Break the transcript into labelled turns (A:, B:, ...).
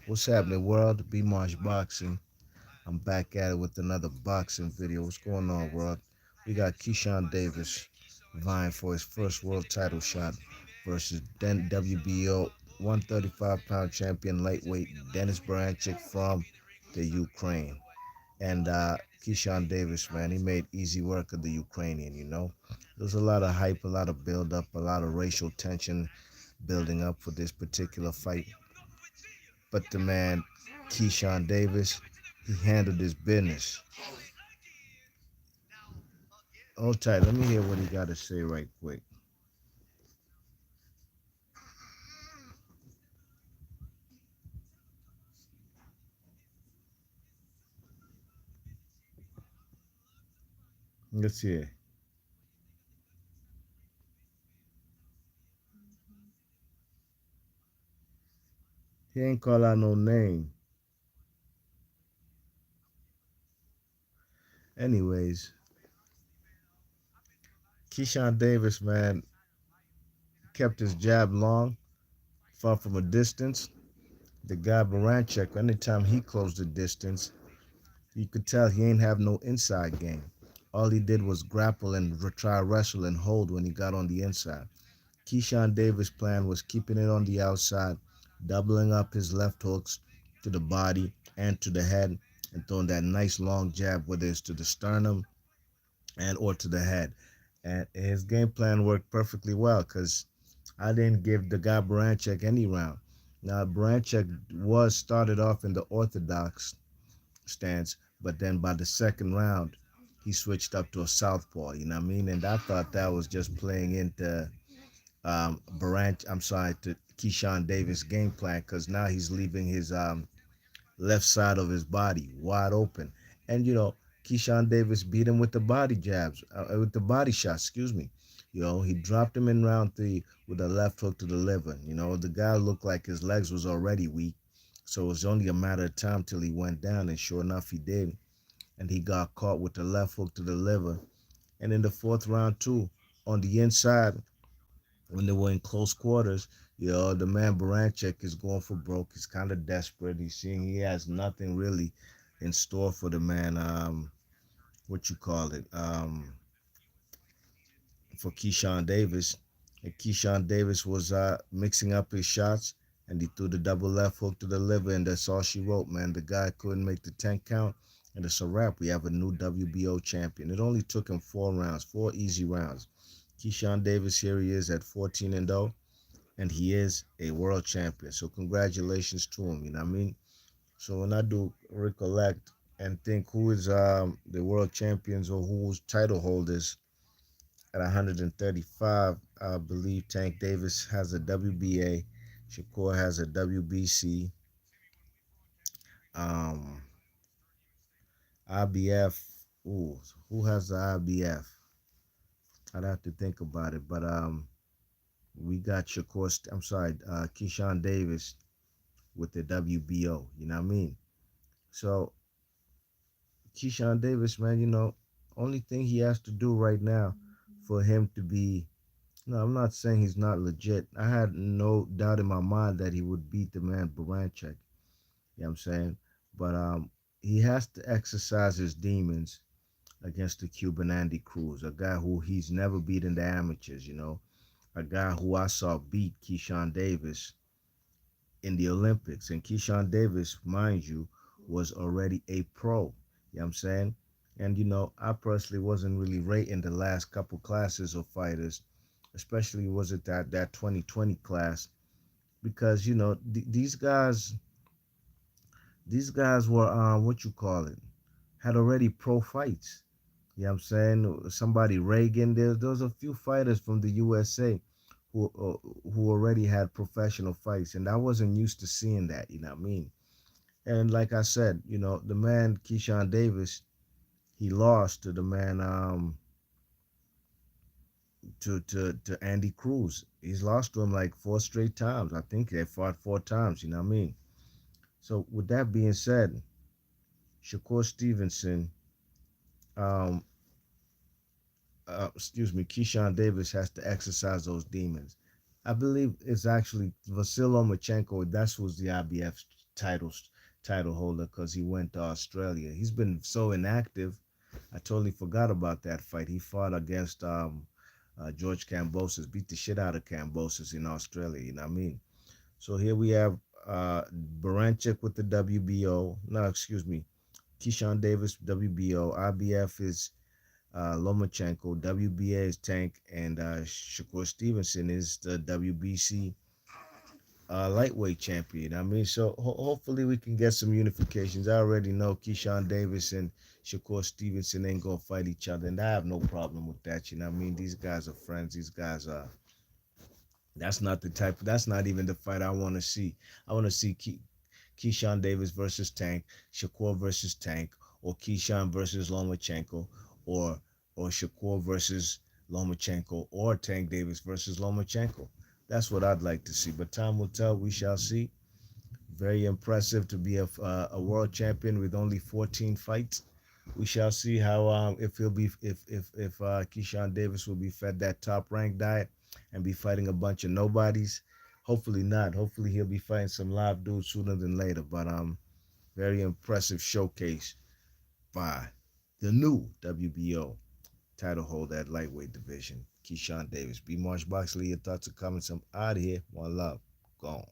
A: What's happening, world? B Marsh Boxing. I'm back at it with another boxing video. What's going on, world? We got Keyshawn Davis vying for his first world title shot versus WBO 135-pound champion lightweight Dennis Berinchyk from the Ukraine. And Keyshawn Davis, man, he made easy work of the Ukrainian. There was a lot of hype, a lot of build up, a lot of racial tension building up for this particular fight. But the man, Keyshawn Davis, he handled his business. Hold tight. Let me hear what he got to say right quick. Let's hear. He ain't call out no name. Anyways, Keyshawn Davis, man, kept his jab long, fought from a distance. The guy Berinchyk, anytime he closed the distance, you could tell he ain't have no inside game. All he did was grapple and try wrestle and hold when he got on the inside. Keyshawn Davis' plan was keeping it on the outside, doubling up his left hooks to the body and to the head, and throwing that nice long jab, whether it's to the sternum and or to the head. And his game plan worked perfectly well because I didn't give the guy Berinchyk any round. Now Berinchyk was started off in the orthodox stance, but then by the second round, he switched up to a southpaw. You know what I mean? And I thought that was just playing into to Keyshawn Davis' game plan because now he's leaving his left side of his body wide open. And, Keyshawn Davis beat him with the body jabs, with the body shots, excuse me. He dropped him in round three with a left hook to the liver. The guy looked like his legs was already weak. So it was only a matter of time till he went down, and sure enough, he did. And he got caught with the left hook to the liver. And in the fourth round, too, on the inside, when they were in close quarters, the man Berinchyk is going for broke. He's kind of desperate. He's seeing he has nothing really in store for the man. What you call it? For Keyshawn Davis. And Keyshawn Davis was mixing up his shots, and he threw the double left hook to the liver, and that's all she wrote, man. The guy couldn't make the 10 count, and it's a wrap. We have a new WBO champion. It only took him 4 rounds, 4 easy rounds. Keyshawn Davis, here he is at 14-0, and he is a world champion. So congratulations to him, you know what I mean? So when I do recollect and think who is the world champions or who's title holders at 135, I believe Tank Davis has a WBA, Shakur has a WBC, um, IBF. Ooh, who has the IBF? I'd have to think about it, but we got Keyshawn Davis with the WBO. You know what I mean? So Keyshawn Davis, man, only thing he has to do right now for him to be. No, I'm not saying he's not legit. I had no doubt in my mind that he would beat the man Berinchyk. You know what I'm saying? But he has to exercise his demons against the Cuban Andy Cruz, a guy who he's never beat in the amateurs. A guy who I saw beat Keyshawn Davis in the Olympics. And Keyshawn Davis, mind you, was already a pro. You know what I'm saying? And I personally wasn't really rating the last couple classes of fighters, especially was it that 2020 class, because these guys were what you call it, had already pro fights. You know what I'm saying? Somebody Reagan, there was a few fighters from the USA who already had professional fights, and I wasn't used to seeing that. You know what I mean? And like I said, the man Keyshawn Davis, he lost to the man to Andy Cruz. He's lost to him like 4 straight times. I think they fought 4 times. You know what I mean? So with that being said, Shakur Stevenson, um, Keyshawn Davis has to exercise those demons. I believe it's actually Vasil Lomachenko. That's who's the IBF title holder because he went to Australia. He's been so inactive. I totally forgot about that fight. He fought against George Kambosos, beat the shit out of Kambosos in Australia. You know what I mean? So here we have Berinchyk with the WBO. No, excuse me. Keyshawn Davis, WBO. IBF is Lomachenko. WBA is Tank. And Shakur Stevenson is the WBC lightweight champion. I mean, so hopefully we can get some unifications. I already know Keyshawn Davis and Shakur Stevenson ain't gonna fight each other, and I have no problem with that. You know what I mean? These guys are friends. These guys are. That's not the type. That's not even the fight I want to see. I want to see Keyshawn Davis versus Tank, Shakur versus Tank, or Keyshawn versus Lomachenko, or Shakur versus Lomachenko, or Tank Davis versus Lomachenko. That's what I'd like to see. But time will tell. We shall see. Very impressive to be a world champion with only 14 fights. We shall see how if he'll be if Keyshawn Davis will be fed that top ranked diet and be fighting a bunch of nobodies. Hopefully not. Hopefully he'll be fighting some live dudes sooner than later. But very impressive showcase by the new WBO title holder at lightweight division, Keyshawn Davis. B. Marsh Boxley, your thoughts and comments. I'm out of here. One love. Gone.